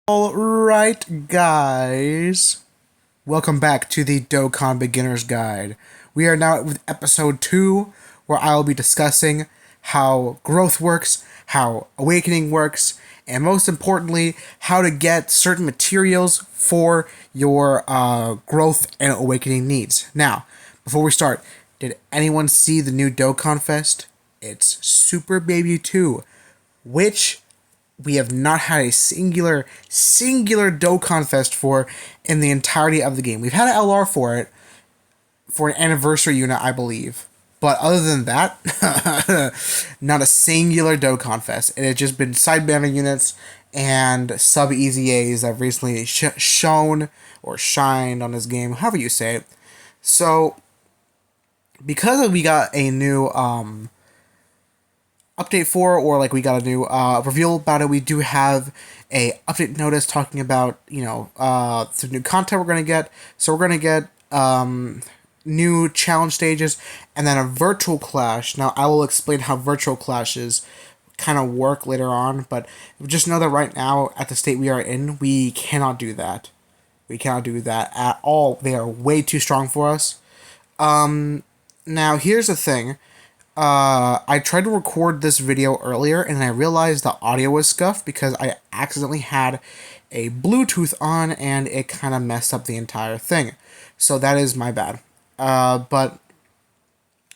Alright, guys. Welcome back to the Dokkan Beginner's Guide. We are now with episode 2, where I will be discussing how growth works, how awakening works, and most importantly, how to get certain materials for your growth and awakening needs. Now, before we start, did anyone see the new Dokkan Fest? It's Super Baby 2, which we have not had a singular Dokkan Fest for in the entirety of the game. We've had an LR for it, for an anniversary unit, I believe. But other than that, not a singular Dokkan Fest. It has just been side banner units and sub EZAs that have recently shown or shined on this game, however you say it. So, because we got a new update for, or like we got a new reveal about it, we do have a update notice talking about the new content we're going to get. So we're going to get new challenge stages and then a virtual clash. Now I will explain how virtual clashes kind of work later on, but just know that right now at the state we are in, we cannot do that. We cannot do that at all. They are way too strong for us. Now here's the thing. I tried to record this video earlier and I realized the audio was scuffed because I accidentally had a Bluetooth on and it kind of messed up the entire thing. So that is my bad. But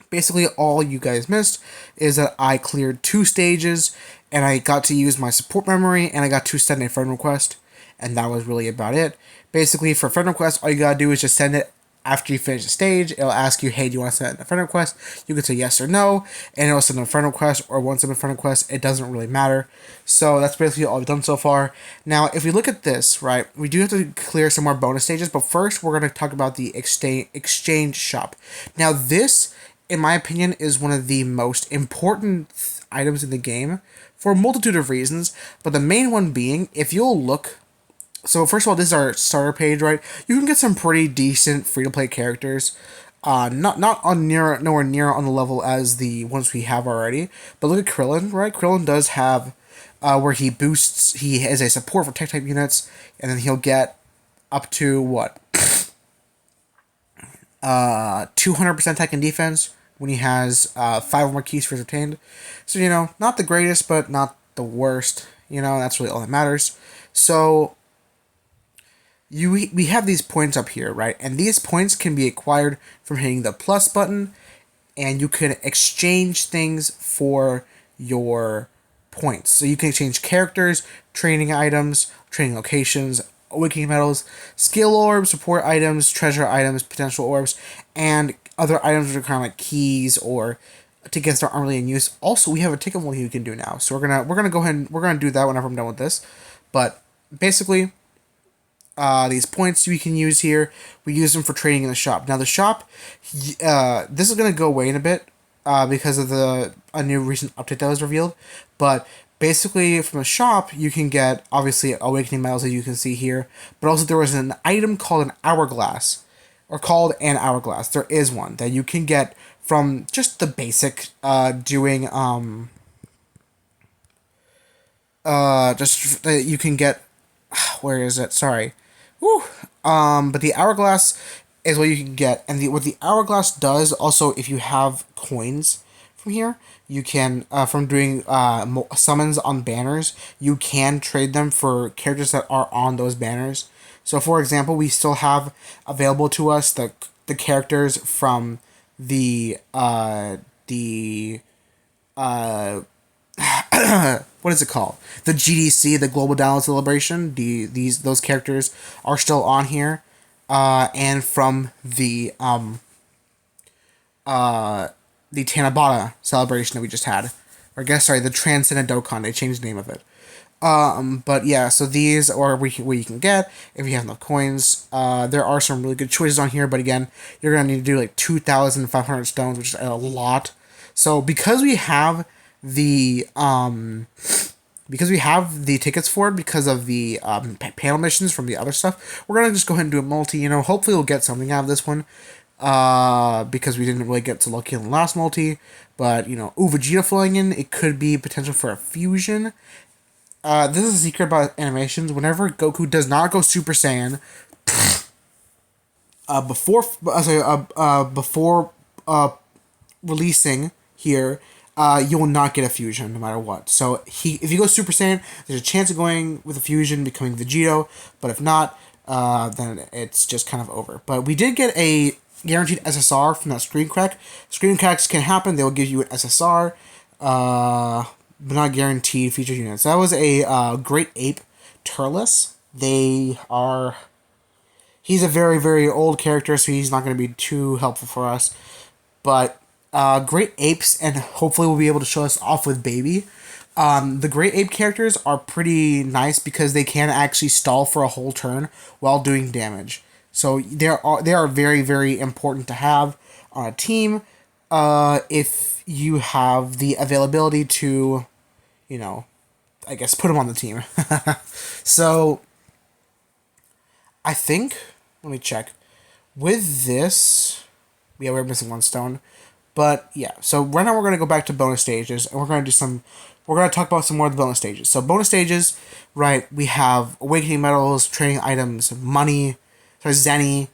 basically all you guys missed is that I cleared 2 stages and I got to use my support memory and I got to send a friend request, and that was really about it. Basically, for friend request, all you gotta do is just send it after you finish the stage. It'll ask you, hey, do you want to send a friend request? You can say yes or no, and it'll send a friend request or won't send a friend request. It doesn't really matter. So that's basically all I've done so far. Now, if we look at this, right, we do have to clear some more bonus stages, but first we're going to talk about the exchange shop. Now, this, in my opinion, is one of the most important items in the game for a multitude of reasons, but the main one being, if you'll look. So first of all, this is our starter page, right? You can get some pretty decent free-to-play characters. Not on nowhere near on the level as the ones we have already. But look at Krillin, right? Krillin does have where he boosts. He has a support for tech type units, and then he'll get up to what 200% tech and defense when he has 5 or more keys for his retained. So not the greatest, but not the worst. That's really all that matters. So we have these points up here, right? And these points can be acquired from hitting the plus button, and you can exchange things for your points. So you can exchange characters, training items, training locations, awakening medals, skill orbs, support items, treasure items, potential orbs, and other items which are kind of like keys or tickets that aren't really in use. Also, we have a ticket multi you can do now. So we're gonna go ahead and we're gonna do that whenever I'm done with this. But basically, these points we can use here, we use them for trading in the shop. Now the shop, this is going to go away in a bit because of a new recent update that was revealed. But basically from the shop, you can get, obviously, awakening medals that you can see here. But also there was an item called an hourglass. Or called an hourglass. There is one that you can get from just the basic doing, just that you can get, where is it? Sorry. Woo. But the hourglass is what you can get, and what the hourglass does also, if you have coins from here, you can from doing summons on banners, you can trade them for characters that are on those banners. So, for example, we still have available to us the characters from the what is it called? The GDC, the Global Download Celebration. Those characters are still on here, and from the Tanabata celebration that we just had, or I guess sorry, the Transcendent Dokkan. They changed the name of it. But yeah, so these are what you can get if you have enough coins. There are some really good choices on here, but again, you're gonna need to do like 2,500 stones, which is a lot. So because we have the tickets for it because of the panel missions from the other stuff, we're gonna just go ahead and do a multi. Hopefully we'll get something out of this one, because we didn't really get so lucky in the last multi. But Vegeta flying in, it could be potential for a fusion. this is a secret about animations. Whenever Goku does not go Super Saiyan, before releasing here, you will not get a fusion no matter what. So if you go Super Saiyan, there's a chance of going with a fusion, becoming Vegito. But if not, then it's just kind of over. But we did get a guaranteed SSR from that screen crack. Screen cracks can happen. They will give you an SSR, but not guaranteed feature units. That was a Great Ape Turles. They are. He's a very, very old character, so he's not going to be too helpful for us. But Great Apes, and hopefully we'll be able to show us off with Baby. The Great Ape characters are pretty nice because they can actually stall for a whole turn while doing damage. So they are very, very important to have on a team if you have the availability to, I guess, put them on the team. So I think, let me check. With this, yeah, we're missing one stone. But yeah, so right now we're going to go back to bonus stages, and we're going to talk about some more of the bonus stages. So bonus stages, right, we have awakening medals, training items, money, Zenny,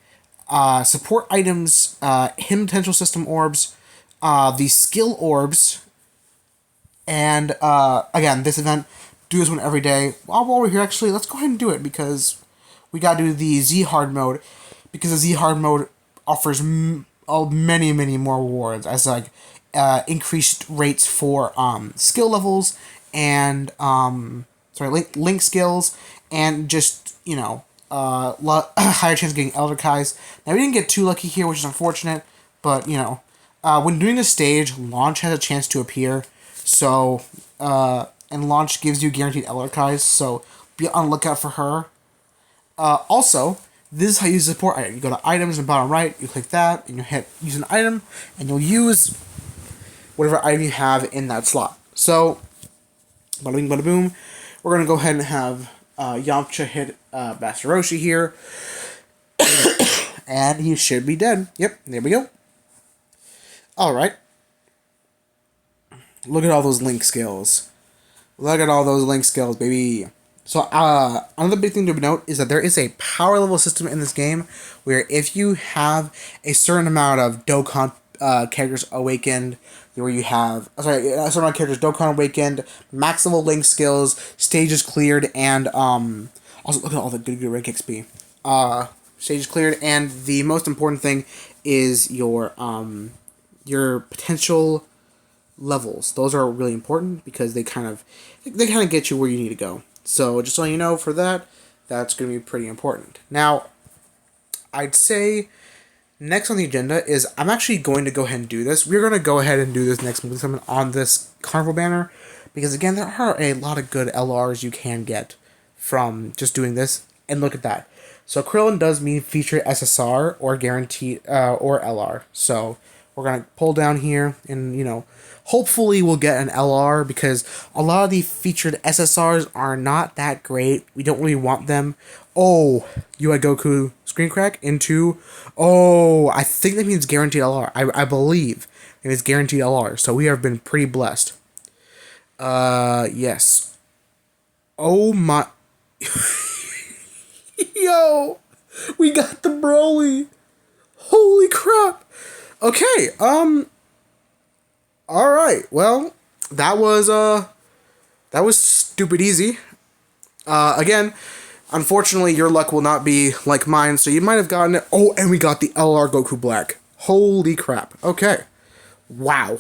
support items, hidden potential system orbs, the skill orbs, and again, this event, do this one every day. While we're here, actually, let's go ahead and do it because we got to do the Z hard mode, because the Z hard mode offers many, many more rewards as like increased rates for skill levels and link skills, and just higher chance of getting Elder Kais. Now we didn't get too lucky here, which is unfortunate, but when doing the stage, launch has a chance to appear. So and launch gives you guaranteed Elder Kais, so be on the lookout for her. Also, this is how you use the support item. You go to items in the bottom right, you click that, and you hit use an item, and you'll use whatever item you have in that slot. So, bada bing, bada boom. We're going to go ahead and have Yamcha hit Master Roshi here. And he should be dead. Yep, there we go. Alright. Look at all those link skills. Look at all those link skills, baby. So, another big thing to note is that there is a power level system in this game where if you have a certain amount of Dokkan characters awakened, where you have, a certain amount of characters Dokkan awakened, max level link skills, stages cleared, and, also look at all the good rank XP. Stages cleared, and the most important thing is your potential levels. Those are really important because they kind of get you where you need to go. So just so you know, for that, that's going to be pretty important. Now, I'd say next on the agenda is I'm actually going to go ahead and do this. We're going to go ahead and do this next movie summon on this carnival banner because, again, there are a lot of good LRs you can get from just doing this. And look at that. So Krillin does mean feature SSR or guaranteed or LR. So we're going to pull down here and, hopefully we'll get an LR because a lot of the featured SSRs are not that great. We don't really want them. Oh, you had Goku screen crack into... Oh, I think that means guaranteed LR. I believe it is guaranteed LR. So we have been pretty blessed. Yes. Oh my... Yo! We got the Broly! Holy crap! Okay, alright, well, that was stupid easy. Again, unfortunately, your luck will not be like mine, so you might have gotten it. Oh, and we got the LR Goku Black. Holy crap. Okay. Wow.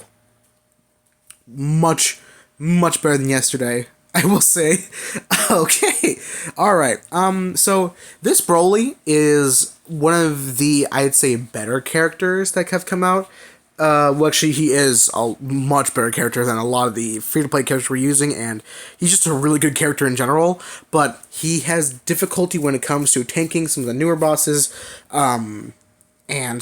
Much, much better than yesterday, I will say. Okay. Alright, so this Broly is one of the, I'd say, better characters that have come out. Well, actually, he is a much better character than a lot of the free-to-play characters we're using, and he's just a really good character in general, but he has difficulty when it comes to tanking some of the newer bosses, and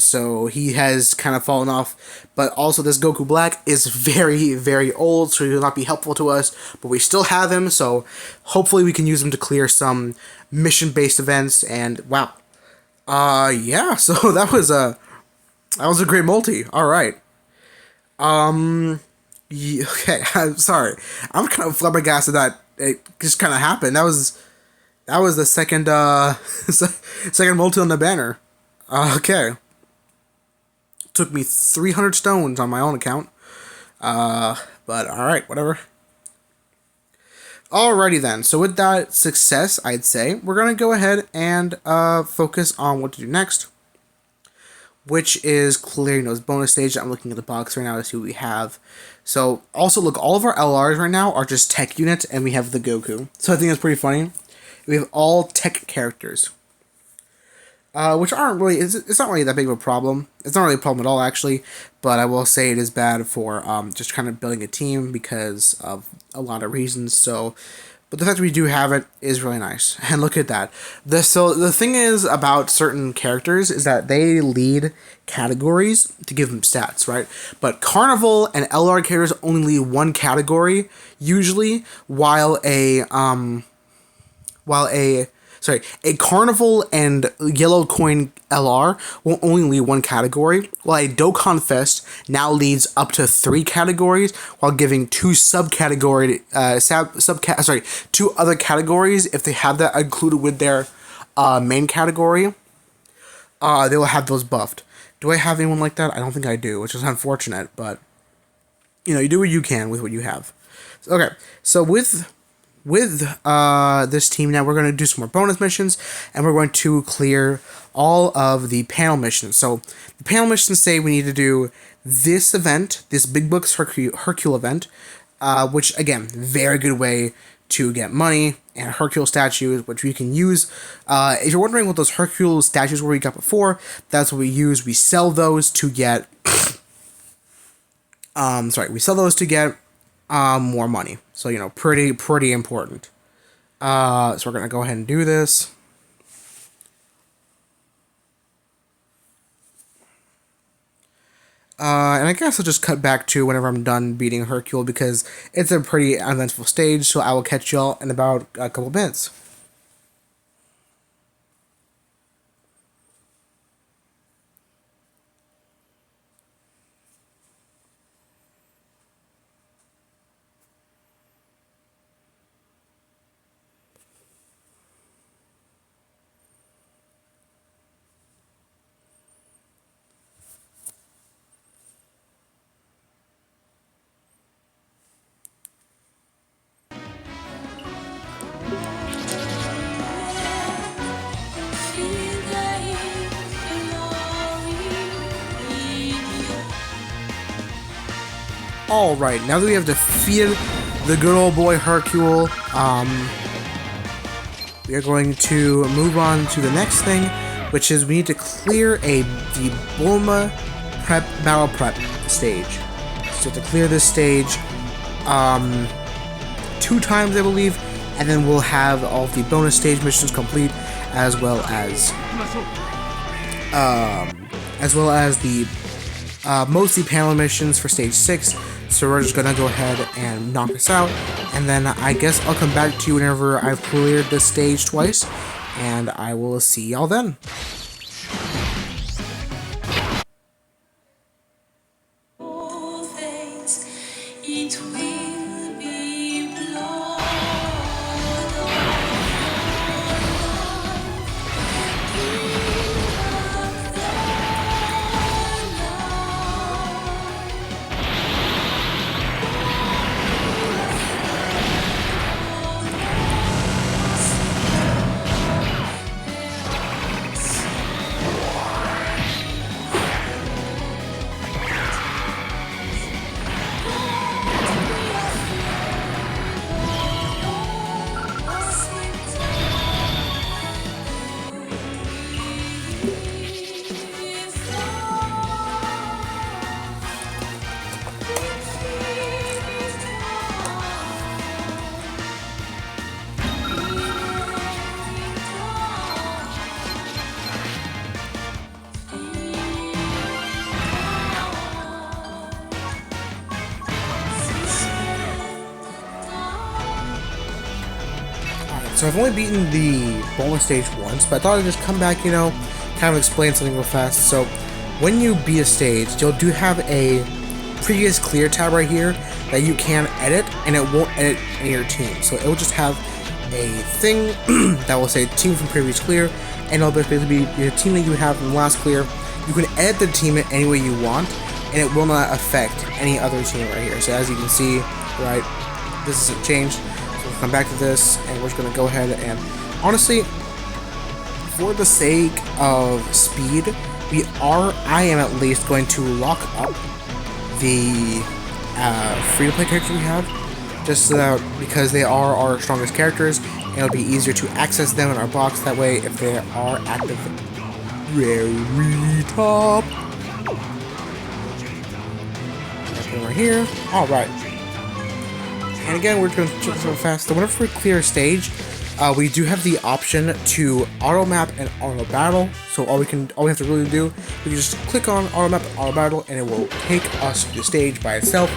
so he has kind of fallen off, but also this Goku Black is very, very old, so he will not be helpful to us, but we still have him, so hopefully we can use him to clear some mission-based events, and wow. Yeah, so that was a great multi. All right. Yeah, okay, I'm sorry. I'm kind of flabbergasted that it just kind of happened. That was the second second multi on the banner. Okay, took me 300 stones on my own account. But all right, whatever. Alrighty then. So with that success, I'd say we're gonna go ahead and focus on what to do next, which is clearing those bonus stages. I'm looking at the box right now to see what we have. So also look, all of our LRs right now are just tech units, and we have the Goku. So I think that's pretty funny. We have all tech characters, which aren't really, it's not really that big of a problem. It's not really a problem at all, actually, but I will say it is bad for just kind of building a team because of a lot of reasons. So, but the fact that we do have it is really nice. And look at that. So the thing is about certain characters is that they lead categories to give them stats, right? But Carnival and LR characters only lead one category usually, while a Carnival and Yellow Coin LR will only lead one category, while a Dokkan Fest now leads up to 3 categories, while giving 2 2 other categories if they have that included with their main category. They will have those buffed. Do I have anyone like that? I don't think I do, which is unfortunate, but you know, you do what you can with what you have. Okay, so with this team now, we're going to do some more bonus missions, and we're going to clear all of the panel missions. So the panel missions say we need to do this event, this Big Books Hercule event, which again, very good way to get money and Hercule statues, which we can use. If you're wondering what those Hercule statues were we got before, that's what we use. We sell those to get more money. So, you know, pretty important. So we're going to go ahead and do this. And I guess I'll just cut back to whenever I'm done beating Hercule, because it's a pretty uneventful stage, so I will catch y'all in about a couple minutes. Alright, now that we have defeated the good old boy Hercule, we are going to move on to the next thing, which is we need to clear the Bulma Battle Prep stage. So to clear this stage 2 times, I believe, and then we'll have all the bonus stage missions complete, as well as the mostly panel missions for stage 6. So we're just gonna go ahead and knock this out, and then I guess I'll come back to you whenever I've cleared this stage twice, and I will see y'all then. So I've only beaten the bonus stage once, but I thought I'd just come back, you know, kind of explain something real fast. So when you beat a stage, you'll do have a previous clear tab right here that you can edit, and it won't edit any of your team. So it will just have a thing that will say team from previous clear, and it'll basically be your team that you have from the last clear. You can edit the team in any way you want, and it will not affect any other team right here. So as you can see, right, this isn't changed. So we'll come back to this, and we're just going to go ahead and, honestly, for the sake of speed, I am at least going to lock up the free-to-play characters we have, just so that, because they are our strongest characters, and it'll be easier to access them in our box that way if they are active very top. Right here. Alright. And again, we're going to check this real fast. So whenever we clear a stage, we do have the option to auto map and auto battle. So all we have to really do, we can just click on auto map and auto battle, and it will take us to the stage by itself.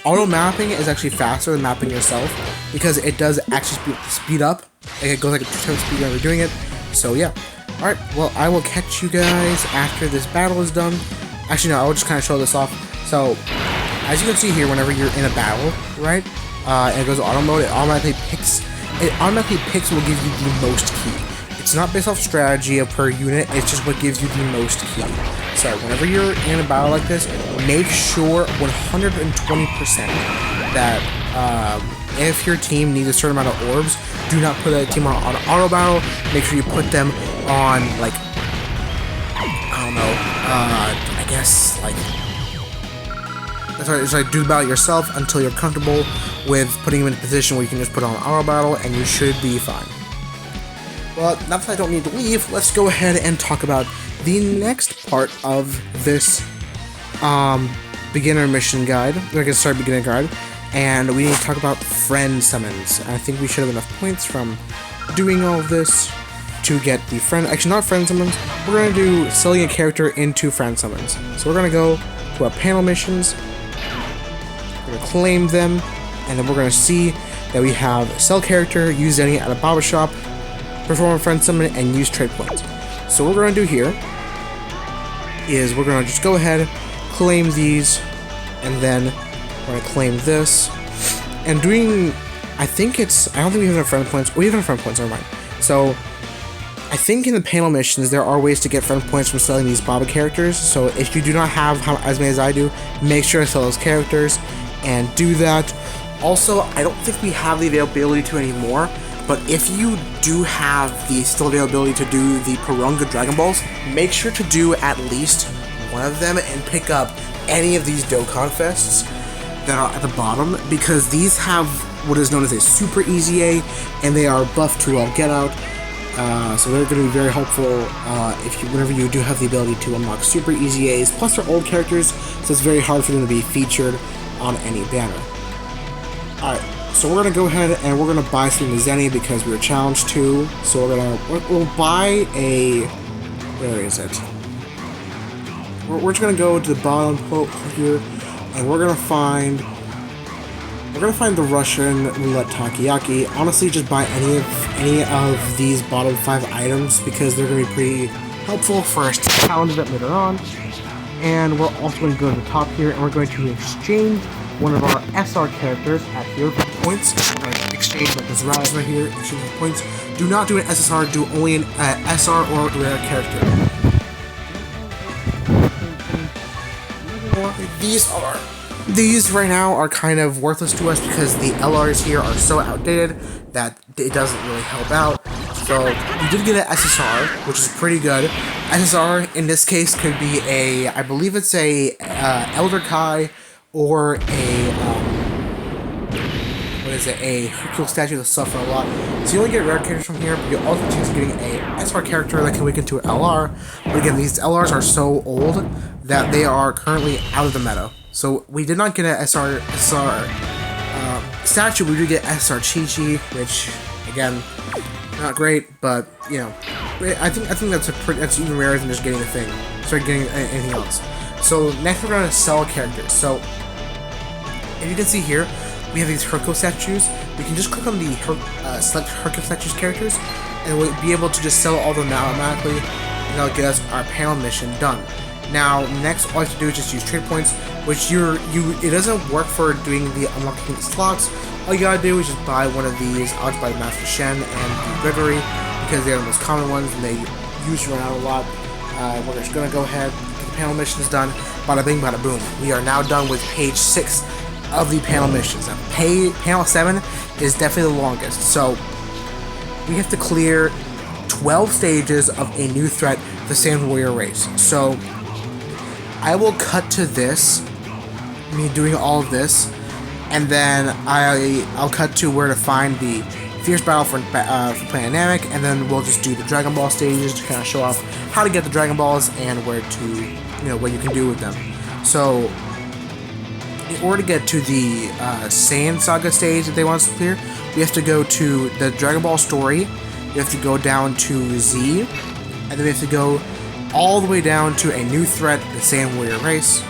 Auto mapping is actually faster than mapping yourself because it does actually speed up. It goes like a 2 times speed when we're doing it. So yeah. Alright, well, I will catch you guys after this battle is done. Actually, no, I will just kind of show this off. So, as you can see here, whenever you're in a battle, right, and it goes to auto mode, it automatically picks what gives you the most key. It's not based off strategy per unit, it's just what gives you the most key. So, whenever you're in a battle like this, make sure 120% that if your team needs a certain amount of orbs, do not put that team on auto battle. Make sure you put them on, like, I don't know, I guess, like, that's right, it's like do the battle yourself until you're comfortable with putting them in a position where you can just put on auto battle and you should be fine. Well, now that I don't need to leave, let's go ahead and talk about the next part of this beginner mission guide. We're gonna start beginner guide, and we need to talk about friend summons. I think we should have enough points from doing all of this to get the friend, actually not friend summons, we're going to do selling a character into friend summons. So we're going to go to our panel missions, we're going to claim them, and then we're going to see that we have sell character, use any at a barber shop, perform a friend summon, and use trade points. So what we're going to do here is we're going to just go ahead, claim these, and then we're going to claim this, and doing, I don't think we have enough friend points, we have enough friend points, never mind. So I think in the panel missions, there are ways to get friend points from selling these Baba characters, so if you do not have as many as I do, make sure to sell those characters, and do that. Also, I don't think we have the availability to anymore, but if you do have the still availability to do the Purunga Dragon Balls, make sure to do at least one of them and pick up any of these Dokkan Fests that are at the bottom, because these have what is known as a Super Easy A, and they are buffed to all get out. So they're going to be very helpful whenever you do have the ability to unlock Super Easy A's. Plus, they're old characters, so it's very hard for them to be featured on any banner. Alright, so we're going to go ahead and we're going to buy some Zenny because we were challenged to. So we'll buy a, where is it? We're just going to go to the bottom here, and we're going to find the Russian Roulette Takoyaki. Honestly, just buy any of these bottom 5 items because they're going to be pretty helpful for us to challenge that later on. And we're also going to go to the top here, and we're going to exchange one of our SR characters at here for points. We're going to exchange like this Raz right here, exchange for points. Do not do an SSR, do only an SR or rare character. These right now are kind of worthless to us because the LRs here are so outdated that it doesn't really help out. So you did get an SSR, which is pretty good. SSR in this case could be I believe it's a Elder Kai or a Hercule statue that suffer a lot. So you only get rare characters from here, but you also have a chance of getting a SR character that can weaken to an LR. But again, these LRs are so old that they are currently out of the meta. So we did not get an SR statue, we did get SR Chi-Chi, which, again, not great, but, you know, I think that's even rarer than just getting a thing. Sorry, getting anything else. So next we're going to sell characters. So, if you can see here, we have these Hercule statues. We can just click on the select Hercule statues characters, and we'll be able to just sell all of them automatically, and that'll get us our panel mission done. Now, next, all you have to do is just use trade points. which it doesn't work for doing the unlocking slots. All you gotta do is just buy one of these. I'll just buy Master Shen and the Gregory because they're the most common ones and they usually run out a lot. We're just gonna go ahead, get the panel missions done. Bada bing, bada boom. We are now done with page 6 of the panel missions. Now, panel 7 is definitely the longest. So we have to clear 12 stages of a new threat, the Sand Warrior race. So I will cut to this, me doing all of this, and then I'll cut to where to find the Fierce Battle for Planet Namek, and then we'll just do the Dragon Ball stages to kind of show off how to get the Dragon Balls and where to, what you can do with them. So, in order to get to the Saiyan Saga stage that they want us to clear, we have to go to the Dragon Ball story, we have to go down to Z, and then we have to go all the way down to a new threat, the Saiyan Warrior race.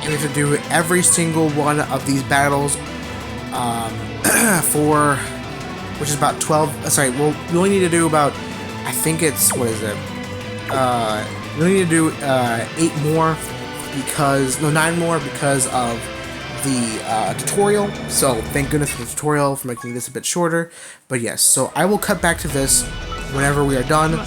And we have to do every single one of these battles which is about 12, sorry, we only need to do about, I think it's, what is it, we only need to do 9 more because of the tutorial, so thank goodness for the tutorial for making this a bit shorter. But yes, so I will cut back to this whenever we are done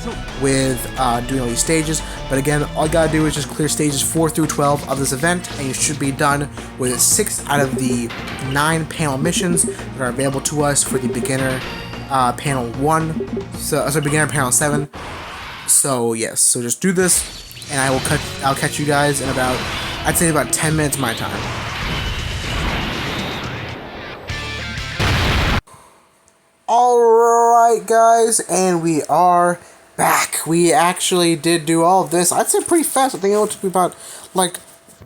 with doing all these stages. But again, all you gotta do is just clear stages 4 through 12 of this event, and you should be done with 6 out of the 9 panel missions that are available to us for the beginner panel 1. So, beginner panel 7. So yes, so just do this, and I'll catch you guys in about, I'd say about 10 minutes my time. Alright guys, and we are back. We actually did do all of this, I'd say pretty fast. I think it took me about, like,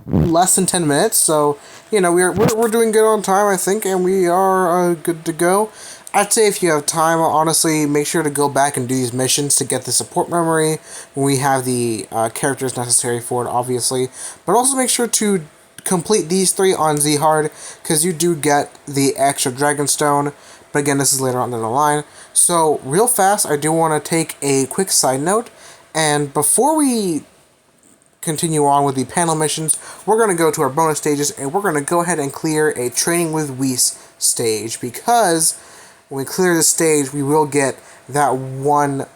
less than 10 minutes, so, we're doing good on time, I think, and we are good to go. I'd say if you have time, honestly, make sure to go back and do these missions to get the support memory when we have the characters necessary for it, obviously. But also make sure to complete these 3 on Z Hard, because you do get the extra Dragon Stone. But again, this is later on down the line. So, real fast, I do want to take a quick side note. And before we continue on with the panel missions, we're going to go to our bonus stages, and we're going to go ahead and clear a Training with Whis stage. Because when we clear this stage, we will get that one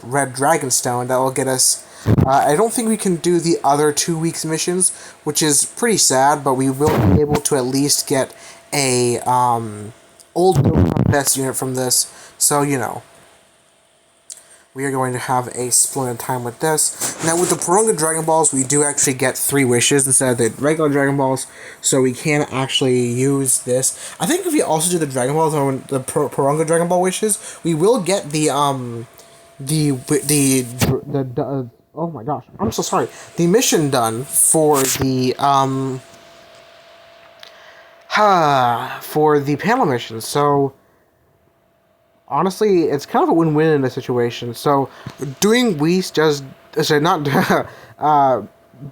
red Dragon Stone that will get us... I don't think we can do the other 2 weeks missions, which is pretty sad, but we will be able to at least get a... old Dokkan best unit from this, so we are going to have a splendid time with this. Now with the Porunga Dragon Balls, we do actually get 3 wishes instead of the regular Dragon Balls, so we can actually use this. I think if we also do the Dragon Balls on the Porunga Dragon Ball wishes, we will get the oh my gosh, I'm so sorry, the mission done for the for the panel missions. So honestly, it's kind of a win-win in this situation. So doing Whis does,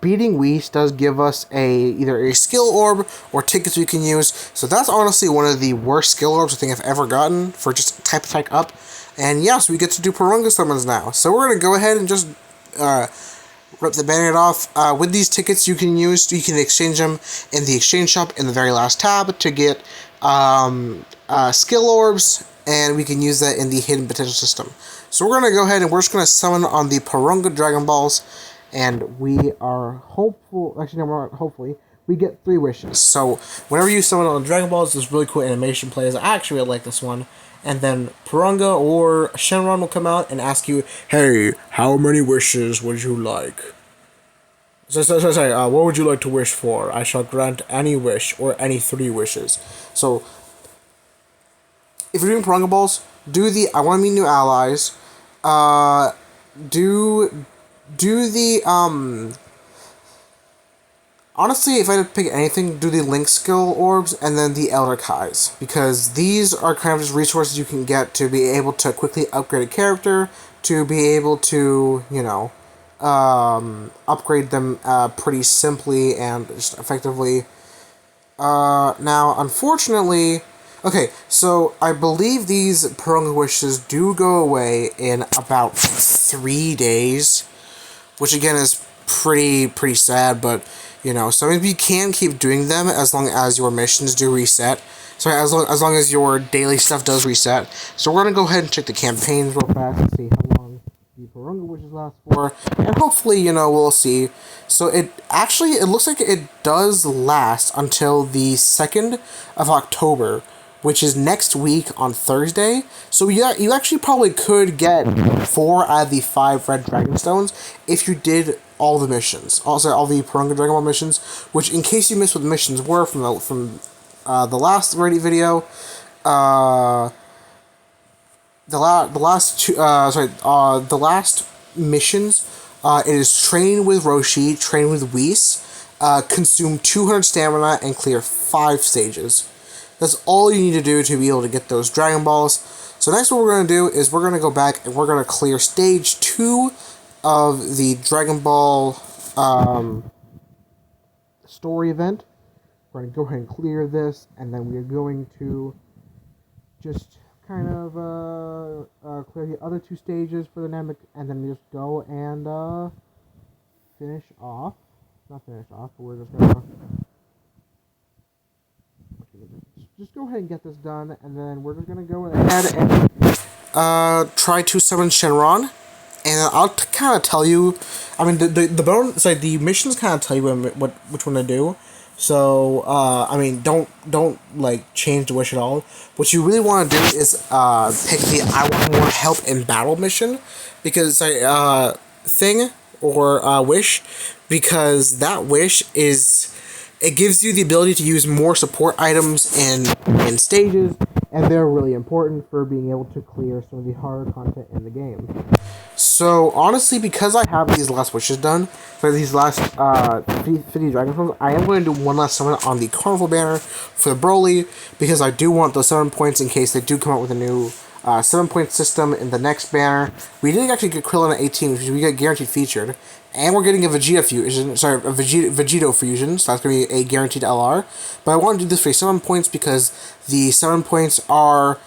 beating Whis does give us either a skill orb or tickets we can use. So that's honestly one of the worst skill orbs I think I've ever gotten for just type attack up. And yes, we get to do Porunga summons now. So we're gonna go ahead and just rip the band-aid off. With these tickets you can exchange them in the exchange shop in the very last tab to get skill orbs, and we can use that in the hidden potential system. So we're going to go ahead and we're just going to summon on the Porunga Dragon Balls, and we are hopefully we get 3 wishes. So whenever you summon on Dragon Balls, there's really cool animation plays. I actually really like this one. And then Porunga or Shenron will come out and ask you, hey, how many wishes would you like? Sorry, what would you like to wish for? I shall grant any wish or any 3 wishes. So, if you're doing Porunga Balls, do the I want to meet new allies. Do the honestly, if I had to pick anything, do the Link skill orbs and then the Elder Kais, because these are kind of just resources you can get to be able to quickly upgrade a character, to be able to, upgrade them pretty simply and just effectively. Now, unfortunately, okay, so I believe these Porunga wishes do go away in about 3 days, which again is pretty sad, but So we can keep doing them as long as your missions do reset. Sorry, as long as your daily stuff does reset. So we're gonna go ahead and check the campaigns real fast and see how long the Porunga wishes last for, and hopefully, we'll see. So it looks like it does last until the 2nd of October, which is next week on Thursday. So you actually probably could get 4 out of the 5 red dragon stones if you did all the missions. Also, all the Porunga Dragon Ball missions. Which, in case you missed what the missions were from the last Reddit video, uh, the last missions. It is train with Roshi, train with Whis, consume 200 stamina, and clear 5 stages. That's all you need to do to be able to get those Dragon Balls. So next what we're going to do is we're going to go back and we're going to clear stage 2 of the Dragon Ball story event. We're going to go ahead and clear this, and then we're going to just kind of clear the other 2 stages for the Namek, and then just go and finish off. Not finish off, but we're just going to just go ahead and get this done, and then we're just going to go ahead and try to summon Shenron. And I'll kind of tell you, I mean, the missions kind of tell you which one to do. So, don't like change the wish at all. What you really want to do is pick the I want more help in battle mission, because thing or wish, because that wish it gives you the ability to use more support items in stages, and they're really important for being able to clear some of the harder content in the game. So, honestly, because I have these last wishes done, for these last 50 Dragon Stones, I am going to do one last summon on the Carnival banner for the Broly, because I do want those 7 points in case they do come out with a new 7-point system in the next banner. We did actually get Krillin at 18, which we get guaranteed featured. And we're getting a Vegeta fusion, Vegeto fusion, so that's going to be a guaranteed LR. But I want to do this for 7 points because the 7 points are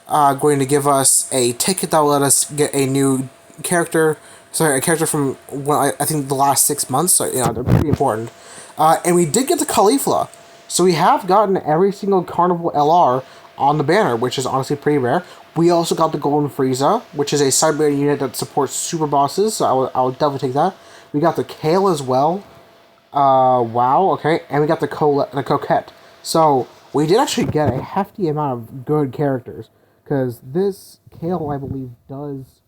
going to give us a ticket that will let us get a new character. Sorry, a character from, I think, the last 6 months. So, they're pretty important. And we did get the Caulifla. So we have gotten every single Carnival LR on the banner, which is honestly pretty rare. We also got the Golden Frieza, which is a Cyber unit that supports super bosses, so I would definitely take that. We got the Kale as well. Wow, okay. And we got the Coquette. So, we did actually get a hefty amount of good characters. Because this Kale, I believe, does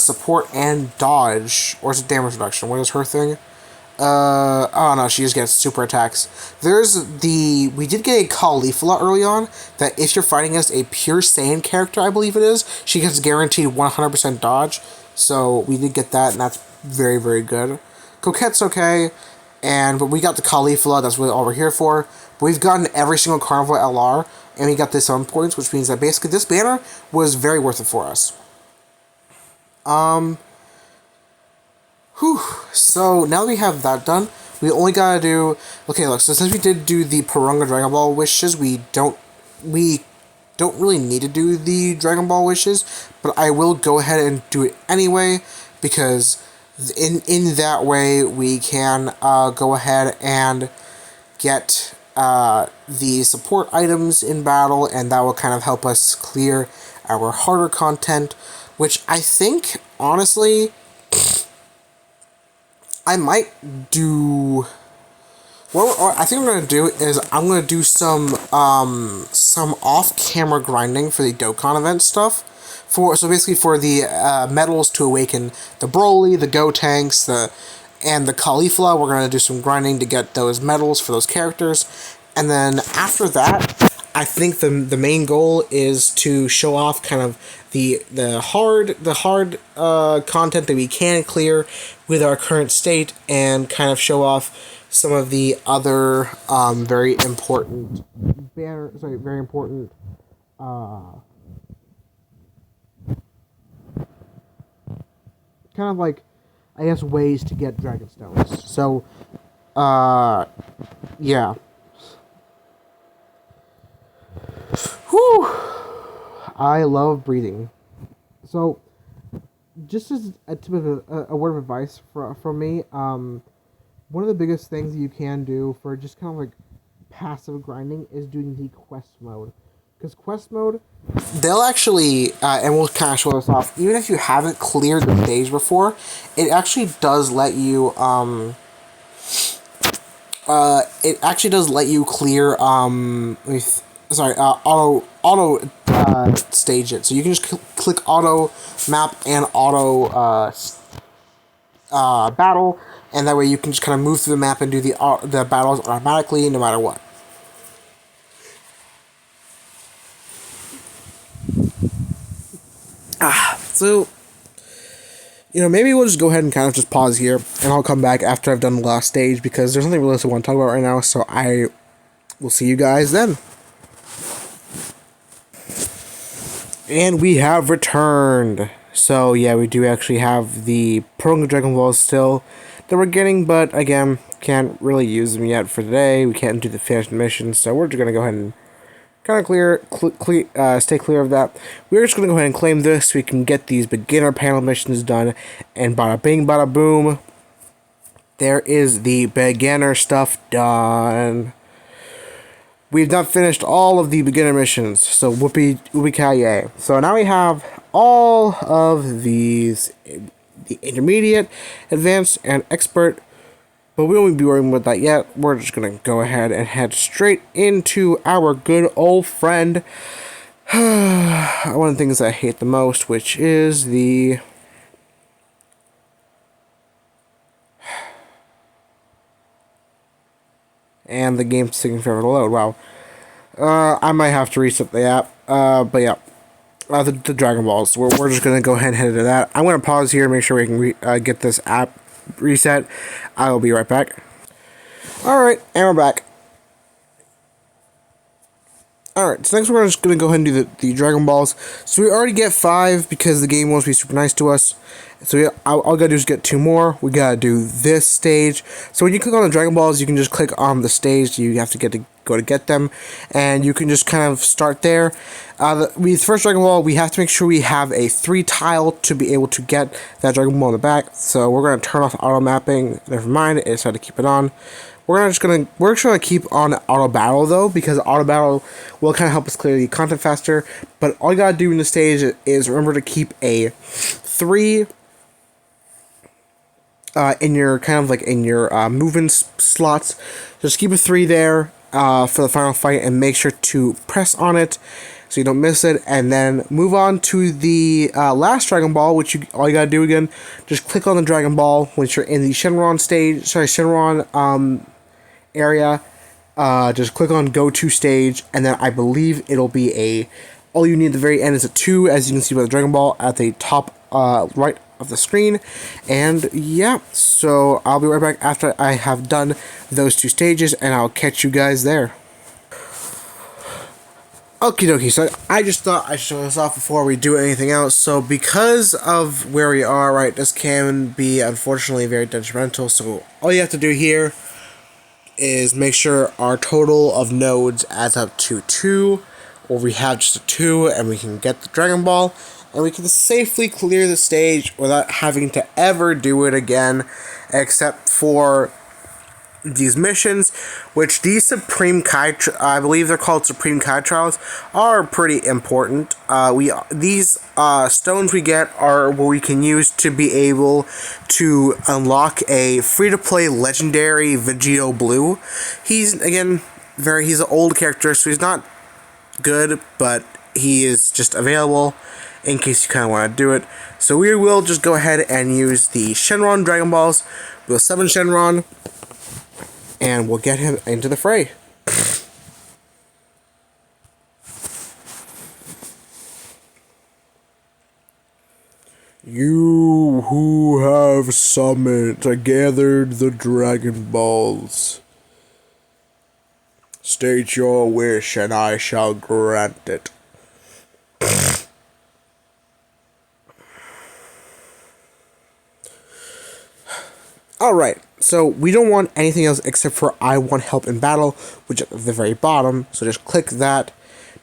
support and dodge. Or is it damage reduction? What is her thing? Oh no, she just gets super attacks. We did get a Caulifla early on, that if you're fighting against a pure Saiyan character, I believe it is, she gets guaranteed 100% dodge. So, we did get that, and that's very, very good. Coquette's okay, but we got the Caulifla, that's really all we're here for. But we've gotten every single Carnival LR, and we got the 7 points, which means that basically this banner was very worth it for us. So now that we have that done, we only gotta do... Okay, look, so since we did do the Porunga Dragon Ball wishes, we don't really need to do the Dragon Ball wishes, but I will go ahead and do it anyway, because in that way we can go ahead and get the support items in battle, and that will kind of help us clear our harder content, which I think, honestly, I might do... What I think I'm going to do is I'm going to do some off-camera grinding for the Dokkan event stuff. So basically for the medals to awaken the Broly, the Gotenks, and the Caulifla, we're going to do some grinding to get those medals for those characters. And then after that, I think the main goal is to show off kind of the hard content that we can clear with our current state, and kind of show off some of the other very important kind of like, I guess, ways to get Dragon Stones. So yeah. Whew. I love breathing. So, just as a tip of a word of advice from me, one of the biggest things that you can do for just kind of like passive grinding is doing the quest mode. Because quest mode, they'll actually, and we'll kind of show this off, even if you haven't cleared the stage before, it actually does let you, it actually does let you clear, stage it. So you can just click auto map and auto, battle, and that way you can just kind of move through the map and do the battles automatically, no matter what. So, maybe we'll just go ahead and kind of just pause here, and I'll come back after I've done the last stage, because there's nothing really else I want to talk about right now, so I will see you guys then. And we have returned. So, yeah, we do actually have the Pro Dragon Balls still that we're getting, but again, can't really use them yet for today. We can't do the finished mission, so we're just going to go ahead and kind of stay clear of that. We're just going to go ahead and claim this so we can get these beginner panel missions done, and bada bing, bada boom, there is the beginner stuff done. We've not finished all of the beginner missions, so whoopee yay. So now we have all of these, the intermediate, advanced, and expert, but we won't be worrying about that yet. We're just going to go ahead and head straight into our good old friend, one of the things I hate the most, which is the... And the game's taking forever to load. Wow. I might have to reset the app. But yeah. The Dragon Balls. We're just going to go ahead and head into that. I'm going to pause here, make sure we can get this app reset. I will be right back. Alright, and we're back. Alright, so next we're just going to go ahead and do the Dragon Balls. So we already get 5 because the game wants to be super nice to us. So all we gotta do is get 2 more. We gotta do this stage. So when you click on the Dragon Balls, you can just click on the stage you have to go to get them. And you can just kind of start there. The first Dragon Ball, we have to make sure we have a 3 tile to be able to get that Dragon Ball in the back. So we're going to turn off auto mapping. Never mind, I decided to keep it on. We're just gonna keep on auto battle though, because auto battle will kind of help us clear the content faster. But all you gotta do in the stage is remember to keep a 3 in your movement slots. Just keep a 3 there for the final fight, and make sure to press on it so you don't miss it, and then move on to the last Dragon Ball, which all you gotta do again, just click on the Dragon Ball once you're in the Shenron area. Just click on go to stage, and then I believe it'll be all you need at the very end is a 2, as you can see by the Dragon Ball at the top right of the screen. And yeah, so I'll be right back after I have done those 2 stages, and I'll catch you guys there. Okie dokie, so I just thought I'd show this off before we do anything else. So because of where we are, right, this can be unfortunately very detrimental. So all you have to do here is make sure our total of nodes adds up to 2, or we have just a 2, and we can get the Dragon Ball, and we can safely clear the stage without having to ever do it again, except for these missions, which these Supreme Kai, I believe they're called Supreme Kai Trials, are pretty important. These stones we get are what we can use to be able to unlock a free-to-play legendary Vegito Blue. He's an old character, so he's not good, but he is just available in case you kind of want to do it. So we will just go ahead and use the Shenron Dragon Balls. We'll summon Shenron, and we'll get him into the fray. You who have gathered the Dragon Balls, state your wish and I shall grant it. Alright, so we don't want anything else except for I want help in battle, which is at the very bottom, so just click that.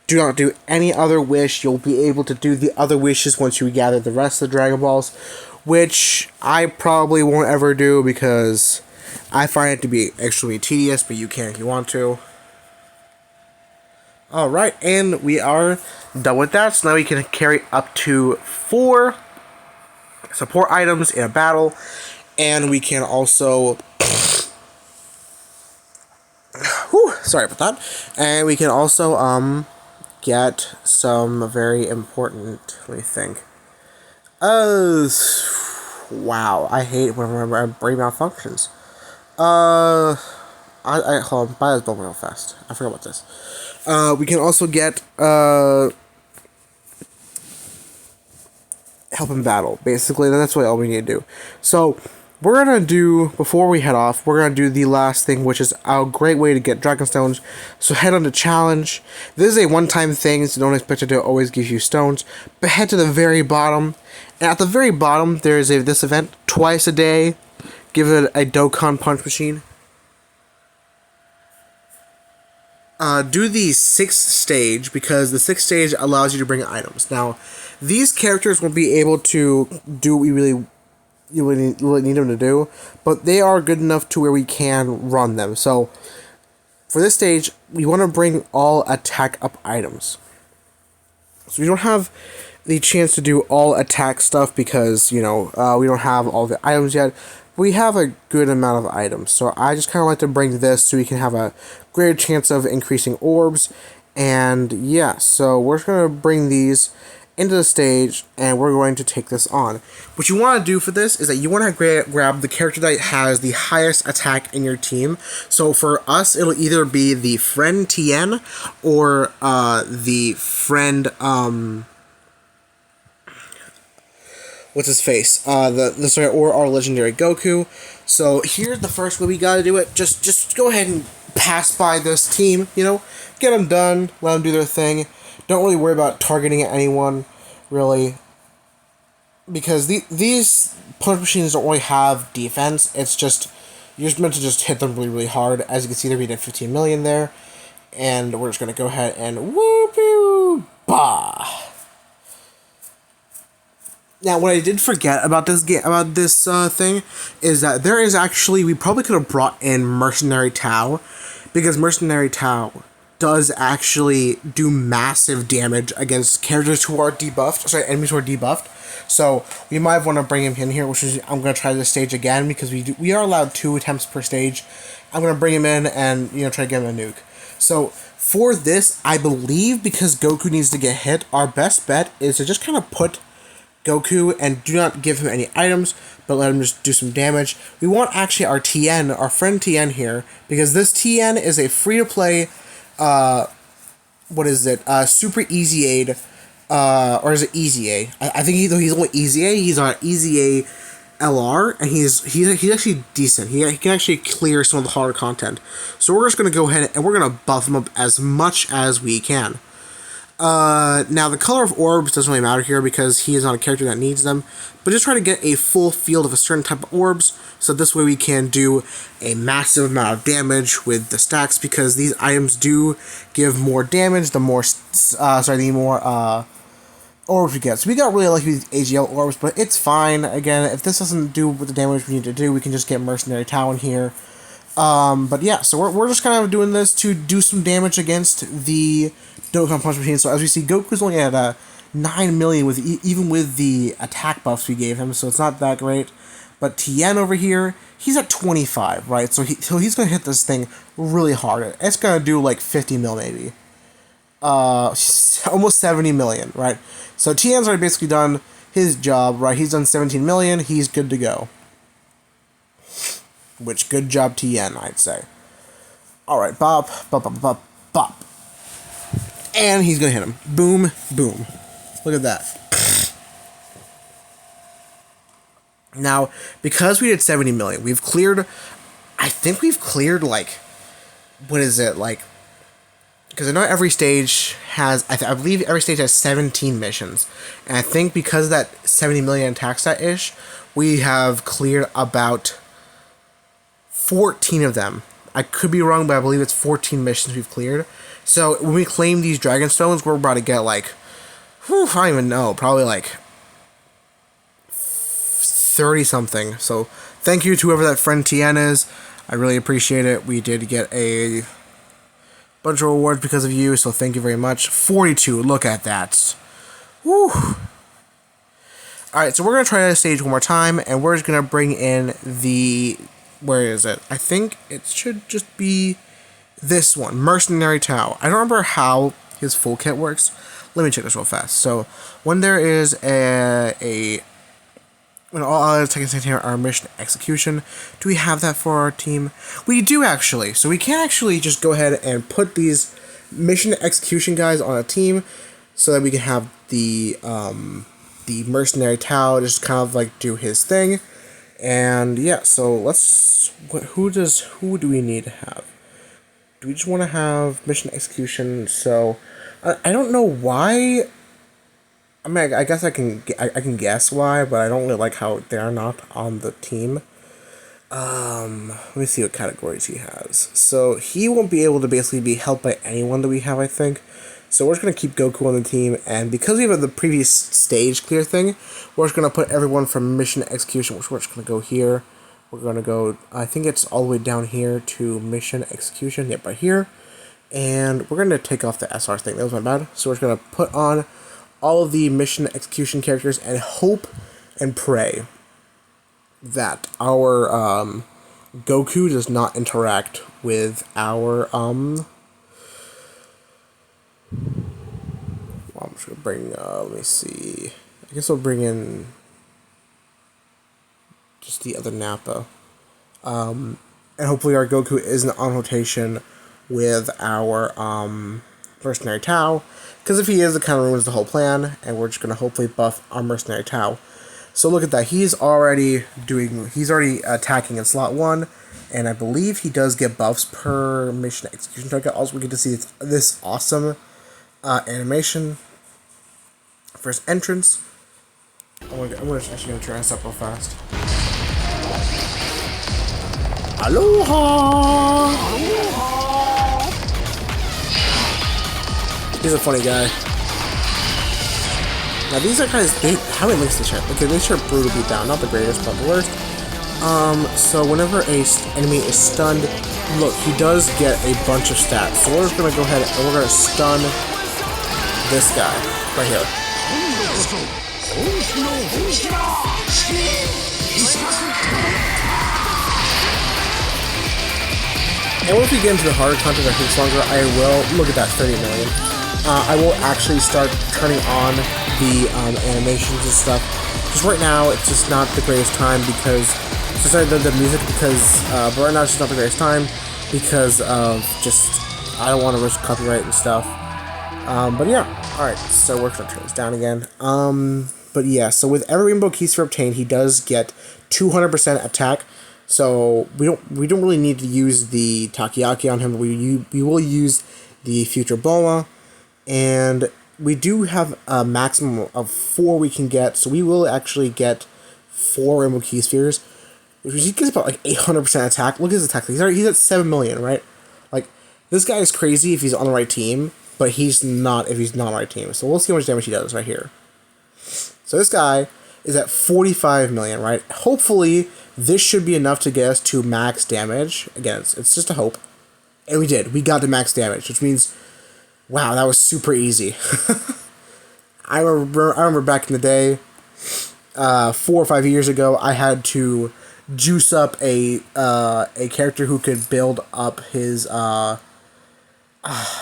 Do not do any other wish. You'll be able to do the other wishes once you gather the rest of the Dragon Balls, which I probably won't ever do because I find it to be extremely tedious, but you can if you want to. Alright, and we are done with that. So now we can carry up to 4 support items in a battle. And we can also... Whew, sorry about that. And we can also get some very important... Let me think. Wow, I hate when my brain malfunctions. Hold on, buy this bone real fast. I forgot about this. We can also get, help in battle. Basically, that's what all we need to do. So, we're gonna do, before we head off, we're gonna do the last thing, which is a great way to get Dragon Stones. So head on to challenge. This is a one-time thing, so don't expect it to always give you stones. But head to the very bottom, and at the very bottom, there is this event twice a day. Give it a Dokkan punch machine. Do the 6th stage, because the 6th stage allows you to bring items. Now, these characters won't be able to do what we really need them to do, but they are good enough to where we can run them. So, for this stage, we want to bring all attack up items. So we don't have the chance to do all attack stuff because, we don't have all the items yet. We have a good amount of items, so I just kind of like to bring this so we can have a greater chance of increasing orbs. And yeah, so we're just going to bring these into the stage, and we're going to take this on. What you want to do for this is that you want to grab the character that has the highest attack in your team. So for us, it'll either be the friend Tien or the friend what's his face? Or our legendary Goku. So here's the first way we gotta do it. Just go ahead and pass by this team. Get them done. Let them do their thing. Don't really worry about targeting anyone, really, because these punch machines don't really have defense. It's just you're just meant to just hit them really, really hard. As you can see, we did 15 million there, and we're just gonna go ahead and whoop bah. Now, what I did forget about this thing is that there is actually, we probably could have brought in Mercenary Tao, because Mercenary Tao does actually do massive damage against characters who are debuffed, enemies who are debuffed. So we might want to bring him in here, which is, I'm going to try this stage again, because we are allowed 2 attempts per stage. I'm going to bring him in and, try to get him a nuke. So for this, I believe, because Goku needs to get hit, our best bet is to just kind of put Goku and do not give him any items, but let him just do some damage. We want actually our Tien, our friend Tien here, because this Tien is a free-to-play, Super Easy Aid, or is it Easy A? I think he's only Easy A, he's on Easy A LR, and he's actually decent. He can actually clear some of the harder content. So we're just going to go ahead and we're going to buff him up as much as we can. Now the color of orbs doesn't really matter here because he is not a character that needs them, but just try to get a full field of a certain type of orbs, so this way we can do a massive amount of damage with the stacks, because these items do give more damage the more orbs we get. So we got really lucky with AGL orbs, but it's fine. Again, if this doesn't do what the damage we need to do, we can just get Mercenary Tao in here. But yeah, so we're just kind of doing this to do some damage against the Dokkan punch machine. So as we see, Goku's only at 9 million even with the attack buffs we gave him, so it's not that great. But Tien over here, he's at 25, right? So he's gonna hit this thing really hard. It's gonna do like 50 mil maybe. Almost 70 million, right? So Tien's already basically done his job, right? He's done 17 million. He's good to go. Which, good job, Tien, I'd say. Alright, bop, bop, bop, bop, bop. And he's gonna hit him. Boom, boom. Look at that. Now, because we did 70 million, we've cleared... I think we've cleared, like... What is it, like... Because I know every stage has... I believe every stage has 17 missions. And I think because of that 70 million attack stat-ish, we have cleared about 14 of them. I could be wrong, but I believe it's 14 missions we've cleared. So when we claim these Dragon Stones, we're about to get like, I don't even know, probably like 30 something. So thank you to whoever that friend Tien is. I really appreciate it. We did get a bunch of rewards because of you, so thank you very much. 42, look at that. Woo! Alright, so we're going to try that stage one more time, and we're just going to bring in the... Where is it? I think it should just be this one, Mercenary Tau. I don't remember how his full kit works. Let me check this real fast. So, when there is when all other Tekken here are mission execution, do we have that for our team? We do actually. So we can actually just go ahead and put these mission execution guys on a team, so that we can have the Mercenary Tau just kind of like do his thing. And yeah, so let's. Who do we need to have? Do we just want to have mission execution? So I don't know why. I mean, I guess I can guess why, but I don't really like how they're not on the team. Let me see what categories he has. So he won't be able to basically be helped by anyone that we have, I think. So we're just gonna keep Goku on the team, and because we have the previous stage clear thing, we're just gonna put everyone from mission execution, which we're just gonna go here. We're gonna go. I think it's all the way down here to mission execution. Yep, right here. And we're gonna take off the SR thing. That was my bad. So we're just gonna put on all of the mission execution characters and hope and pray that our Goku does not interact with our well, I'm just gonna bring let me see. I guess I'll bring in just the other Nappa. And hopefully our Goku isn't on rotation with our Mercenary Tau, because if he is, it kind of ruins the whole plan, and we're just going to hopefully buff our Mercenary Tau. So look at that, he's already attacking in slot 1, and I believe he does get buffs per mission execution target. Also, we get to see this awesome animation for his entrance. I'm actually going to try this up real fast. Aloha! Aloha! He's a funny guy. Now these are guys, how it links to shit. Okay, they sure brutal beat down, not the greatest, but the worst. So whenever a enemy is stunned, look, he does get a bunch of stats. So we're just gonna go ahead and we're gonna stun this guy right here. And once we get into the harder content that takes longer, I will look at that 30 million. I will actually start turning on the animations and stuff. Just right now, it's just not the greatest time because the music because but right now it's just not the greatest time because of just I don't want to risk copyright and stuff. But yeah, all right. So we're gonna turn this down again. But yeah, so with every Rainbow Keys obtained, he does get 200% attack. So we don't really need to use the Takoyaki on him. We will use the Future Bulma, and we do have a maximum of 4 we can get. So we will actually get 4 Rainbow Key Spheres, which he gets about like 800% attack. Look at his attack. He's at 7 million, right? Like this guy is crazy if he's on the right team, but he's not if he's not on the right team. So we'll see how much damage he does right here. So this guy is at 45 million, right? Hopefully, this should be enough to get us to max damage. Again, it's just a hope. And we did. We got to max damage, which means, wow, that was super easy. I remember back in the day, 4 or 5 years ago, I had to juice up a character who could build up his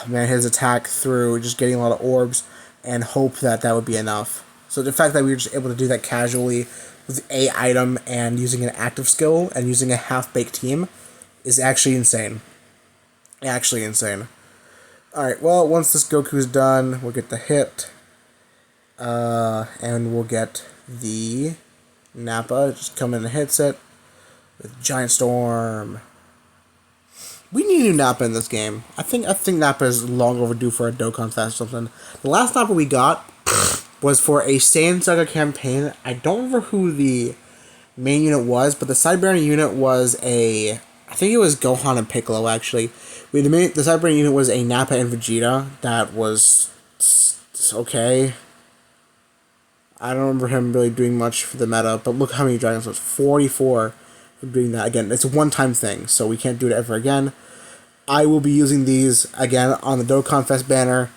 his attack through just getting a lot of orbs and hope that would be enough. So the fact that we were just able to do that casually with a item and using an active skill and using a half-baked team is actually insane. Actually insane. Alright, well, once this Goku's done, we'll get the hit. And we'll get the Nappa. Just come in and hits it with Giant Storm. We need a new Nappa in this game. I think Nappa is long overdue for a Dokkan Fest or something. The last Nappa we got was for a Saiyan Saga campaign. I don't remember who the main unit was, but the Cybernean unit was I think it was Gohan and Piccolo, actually. The Cybernean unit was a Nappa and Vegeta. That was okay. I don't remember him really doing much for the meta, but look how many dragons. It's 44 for doing that. Again, it's a one-time thing, so we can't do it ever again. I will be using these again on the Dokkan Fest banner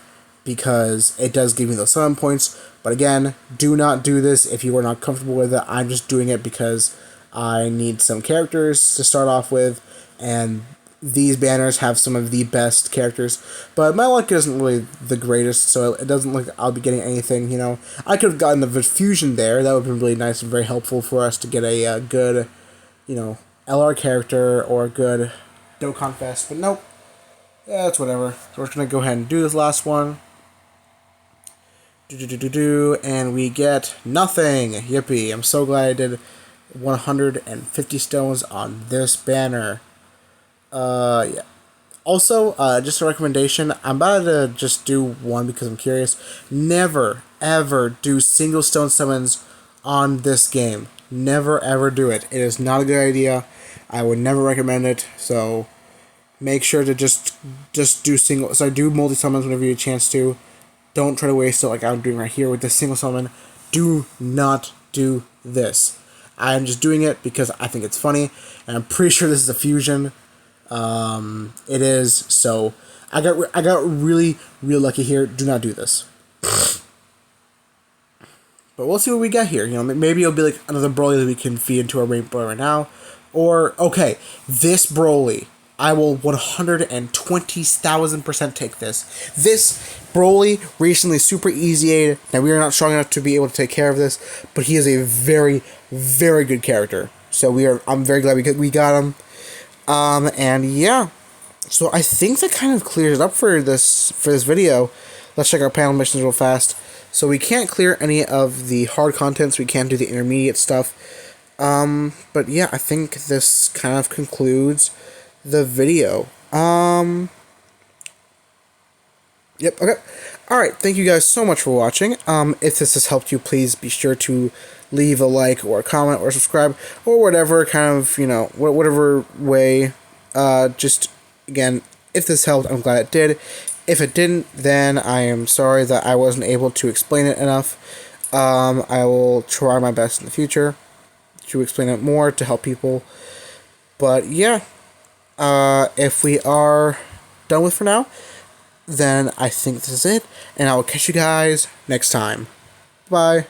because it does give me those summon points. But again, do not do this if you are not comfortable with it. I'm just doing it because I need some characters to start off with, and these banners have some of the best characters. But my luck isn't really the greatest, so it doesn't look like I'll be getting anything, you know. I could have gotten the fusion there. That would have been really nice and very helpful for us to get a good, you know, LR character or a good Dokkan Fest. But nope. Yeah, it's whatever. So we're just going to go ahead and do this last one. And we get nothing. Yippee. I'm so glad I did 150 stones on this banner. Yeah. Also, just a recommendation. I'm about to just do one because I'm curious. Never, ever do single stone summons on this game. Never, ever do it. It is not a good idea. I would never recommend it. So make sure to just do single. So do multi summons whenever you get a chance to. Don't try to waste it like I'm doing right here with this single summon. Do not do this. I'm just doing it because I think it's funny, and I'm pretty sure this is a fusion. It is. So I got really lucky here. Do not do this. But we'll see what we get here. You know, maybe it'll be like another Broly that we can feed into our rainbow right now, or okay, this Broly. I will 120,000% take this. This Broly recently super easy. Now we are not strong enough to be able to take care of this, but he is a very good character. So I'm very glad we got him. And yeah, so I think that kind of clears it up for this video. Let's check our panel missions real fast. So we can't clear any of the hard contents. We can't do the intermediate stuff. But yeah, I think this kind of concludes the video. Yep, okay. Alright, thank you guys so much for watching. If this has helped you, please be sure to leave a like or a comment or subscribe or whatever kind of, you know, whatever way. Just, again, if this helped, I'm glad it did. If it didn't, then I am sorry that I wasn't able to explain it enough. I will try my best in the future to explain it more to help people. But yeah. If we are done with for now, then I think this is it, and I will catch you guys next time. Bye.